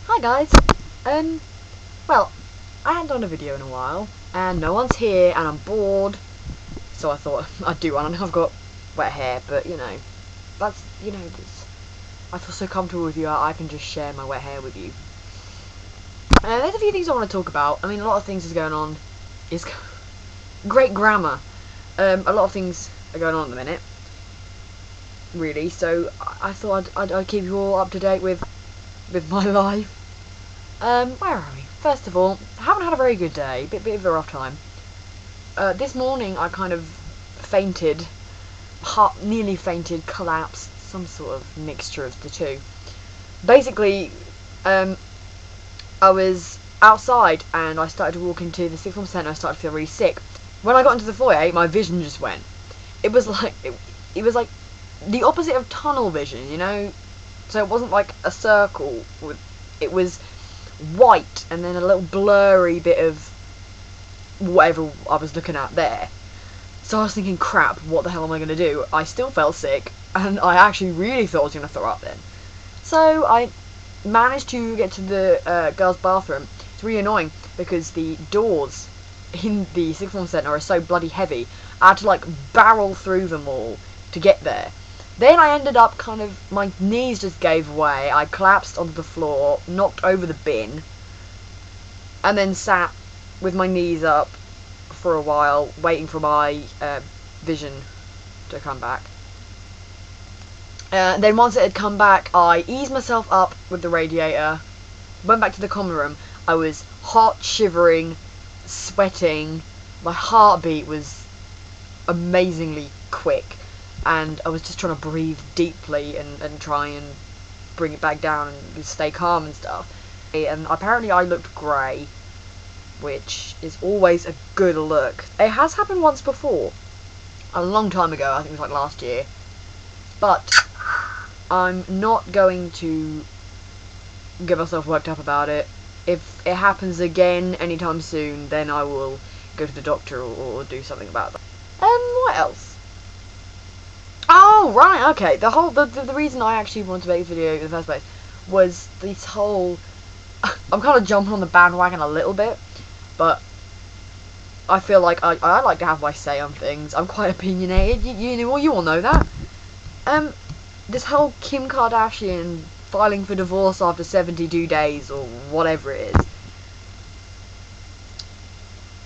Hi guys. Well, I hadn't done a video in a while, and no one's here, and I'm bored, so I thought I'd do one. I know I've got wet hair, but I feel so comfortable with you, I can just share my wet hair with you. There's a few things I want to talk about. I mean, a lot of things is going on. Is great grammar. A lot of things are going on at the minute, really, so I thought I'd keep you all up to date with my life. Where are we? First of all, I haven't had a very good day, bit of a rough time. This morning I kind of fainted, nearly fainted, collapsed, some sort of mixture of the two. Basically, I was outside and I started to walk into the sixth form centre. I started to feel really sick. When I got into the foyer, my vision just went. It was like it was like the opposite of tunnel vision, you know. So it wasn't like a circle. It was white and then a little blurry bit of whatever I was looking at there. So I was thinking, crap, what the hell am I going to do? I still felt sick, and I actually really thought I was going to throw up then. So I managed to get to the girls' bathroom. It's really annoying because the doors in the sixth form centre are so bloody heavy. I had to like barrel through them all to get there. Then I ended up my knees just gave way. I collapsed onto the floor, knocked over the bin, and then sat with my knees up for a while, waiting for my vision to come back. Then once it had come back, I eased myself up with the radiator, went back to the common room. I was hot, shivering, sweating. My heartbeat was amazingly quick. And I was just trying to breathe deeply and try and bring it back down and stay calm and stuff. And apparently I looked grey, which is always a good look. It has happened once before, a long time ago. I think it was like last year. But I'm not going to get myself worked up about it. If it happens again anytime soon, then I will go to the doctor or do something about that. What else? Oh, right, okay. The reason I actually wanted to make this video in the first place was this whole... I'm kind of jumping on the bandwagon a little bit, but I feel like I like to have my say on things. I'm quite opinionated, you all know that. This whole Kim Kardashian filing for divorce after 72 days, or whatever it is.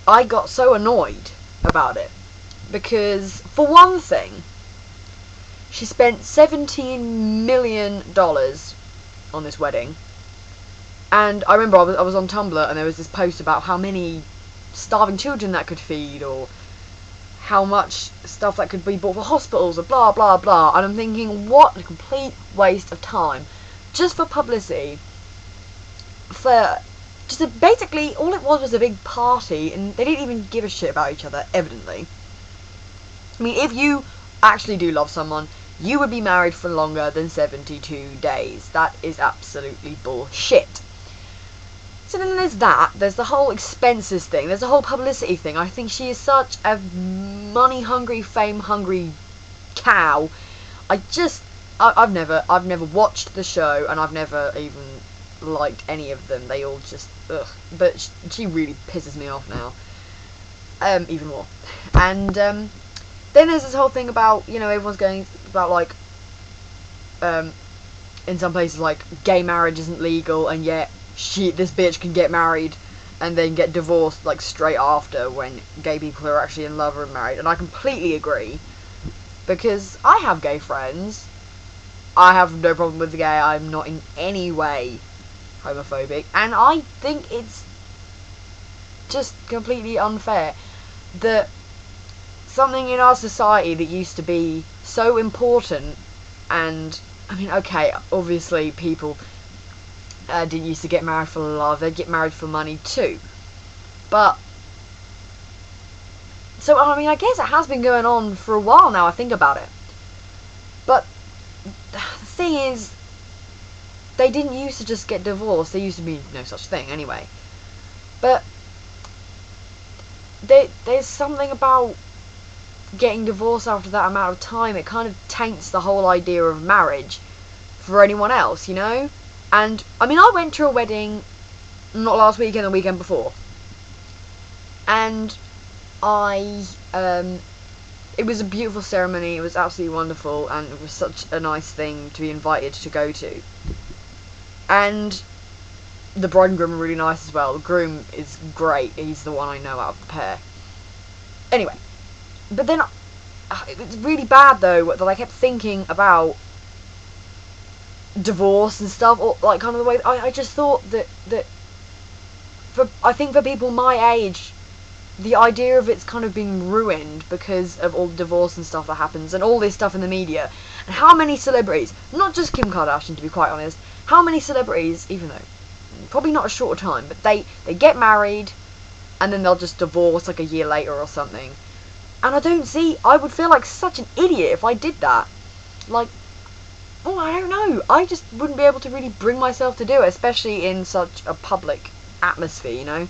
I got so annoyed about it, because, for one thing, she spent $17 million on this wedding. And I remember I was on Tumblr and there was this post about how many starving children that could feed, or how much stuff that could be bought for hospitals, or blah blah blah. And I'm thinking, what a complete waste of time. Just for publicity. Basically, all it was a big party, and they didn't even give a shit about each other, evidently. I mean, if you actually do love someone, you would be married for longer than 72 days. That is absolutely bullshit. So then there's that. There's the whole expenses thing. There's the whole publicity thing. I think she is such a money-hungry, fame-hungry cow. I've never watched the show, and I've never even liked any of them. They all just, ugh. But she really pisses me off now. Even more. And, then there's this whole thing about, everyone's going about, like, in some places, like, gay marriage isn't legal, and yet this bitch can get married and then get divorced, like, straight after, when gay people are actually in love or married. And I completely agree, because I have gay friends. I have no problem with the gay. I'm not in any way homophobic, and I think it's just completely unfair that something in our society that used to be so important, and, I mean, okay, obviously people didn't used to get married for love, they'd get married for money too. But, so, I mean, I guess it has been going on for a while now, I think about it. But, the thing is, they didn't used to just get divorced, there used to be no such thing anyway. But, there's something about getting divorced after that amount of time. It kind of taints the whole idea of marriage for anyone else, you know? And, I mean, I went to a wedding, not last weekend, the weekend before. And it was a beautiful ceremony, it was absolutely wonderful, and it was such a nice thing to be invited to go to. And the bride and groom are really nice as well. The groom is great, he's the one I know out of the pair. Anyway, but then, it's really bad though, that I kept thinking about divorce and stuff, or like kind of the way, I just thought that I think for people my age, the idea of it's kind of being ruined because of all the divorce and stuff that happens, and all this stuff in the media, and how many celebrities, not just Kim Kardashian to be quite honest, how many celebrities, even though, probably not a short time, but they get married, and then they'll just divorce like a year later or something, and I would feel like such an idiot if I did that, like, oh, I don't know, I just wouldn't be able to really bring myself to do it, especially in such a public atmosphere, you know.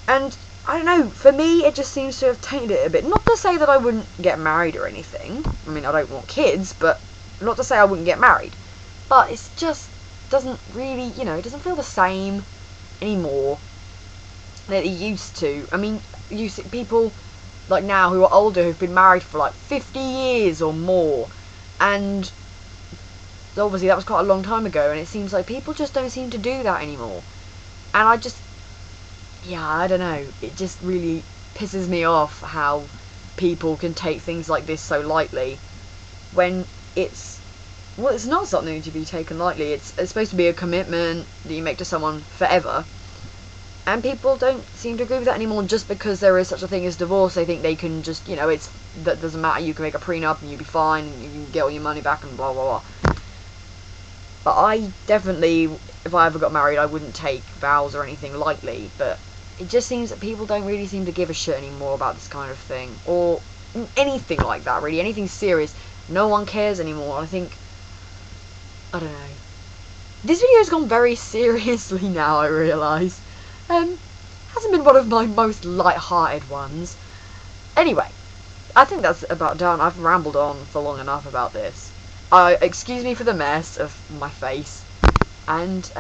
And, I don't know, for me, it just seems to have tainted it a bit. Not to say that I wouldn't get married or anything. I mean, I don't want kids, but not to say I wouldn't get married. But it just doesn't really, you know, it doesn't feel the same anymore that it used to. I mean, you see people, like now, who are older, who've been married for like 50 years or more. And obviously that was quite a long time ago, and it seems like people just don't seem to do that anymore. And I don't know, it just really pisses me off how people can take things like this so lightly when it's not something to be taken lightly. It's supposed to be a commitment that you make to someone forever, and people don't seem to agree with that anymore. Just because there is such a thing as divorce, they think they can just, you know, that doesn't matter, you can make a prenup and you'll be fine and you can get all your money back and blah blah blah. But I definitely, if I ever got married, I wouldn't take vows or anything lightly, but it just seems that people don't really seem to give a shit anymore about this kind of thing, or anything like that, really, anything serious. No one cares anymore. I don't know. This video has gone very seriously now, I realise. Hasn't been one of my most light-hearted ones. Anyway, I think that's about done. I've rambled on for long enough about this. Excuse me for the mess of my face. And,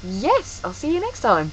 yes, I'll see you next time.